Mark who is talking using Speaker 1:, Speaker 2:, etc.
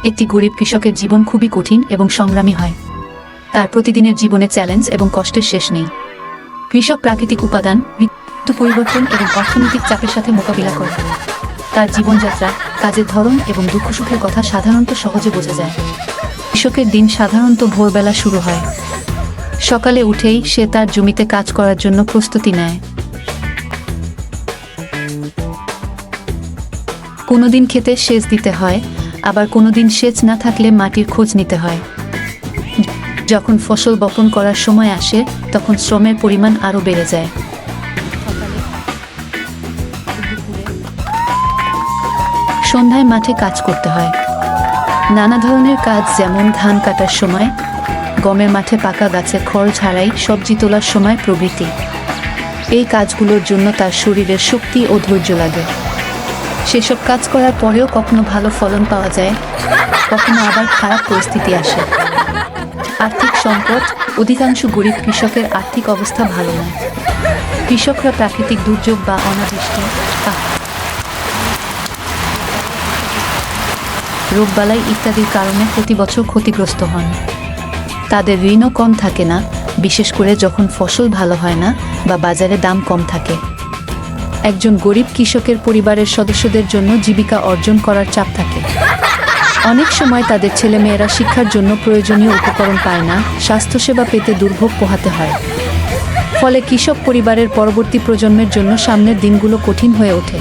Speaker 1: একটি গরিব কৃষকের জীবন খুবই কঠিন এবং সংগ্রামী হয়। তার প্রতিদিনের জীবনে চ্যালেঞ্জ এবং কষ্টের শেষ নেই। কৃষক প্রাকৃতিক উপাদান, ঋতু পরিবর্তন এবং অর্থনৈতিক চাপের সাথে মোকাবিলা করে। তার জীবনযাত্রা, কাজের ধরন এবং দুঃখ সুখের কথা সাধারণত সহজে বোঝা যায়। কৃষকের দিন সাধারণত ভোরবেলা শুরু হয়। সকালে উঠেই সে তার জমিতে কাজ করার জন্য প্রস্তুতি নেয়। কোনোদিন ক্ষেতে সেচ দিতে হয়, আবার কোনোদিন সেচ না থাকলে মাটির খোঁজ নিতে হয়। যখন ফসল বপন করার সময় আসে তখন শ্রমের পরিমাণ আরও বেড়ে যায়। সন্ধ্যায় মাঠে কাজ করতে হয়। নানা ধরনের কাজ, যেমন ধান কাটার সময়, গমের মাঠে পাকা গাছের খড় ঝাড়াই, সবজি তোলার সময় প্রভৃতি। এই কাজগুলোর জন্য তার শরীরের শক্তি ও ধৈর্য লাগে। সেসব কাজ করার পরেও কখনো ভালো ফলন পাওয়া যায়, কখনো আবার খারাপ পরিস্থিতি আসে। আর্থিক সংকট, অধিকাংশ গরিব কৃষকের আর্থিক অবস্থা ভালো নয়। কৃষকরা প্রাকৃতিক দুর্যোগ বা অনাবৃষ্টি, রোগবালাই ইত্যাদির কারণে প্রতি বছর ক্ষতিগ্রস্ত হন। তাদের ঋণও কম থাকে না, বিশেষ করে যখন ফসল ভালো হয় না বা বাজারে দাম কম থাকে। একজন গরিব কৃষকের পরিবারের সদস্যদের জন্য জীবিকা অর্জন করার চাপ থাকে। অনেক সময় তাদের ছেলেমেয়েরা শিক্ষার জন্য প্রয়োজনীয় উপকরণ পায় না, স্বাস্থ্যসেবা পেতে দুর্ভোগ পোহাতে হয়। ফলে কৃষক পরিবারের পরবর্তী প্রজন্মের জন্য সামনের দিনগুলো কঠিন হয়ে ওঠে।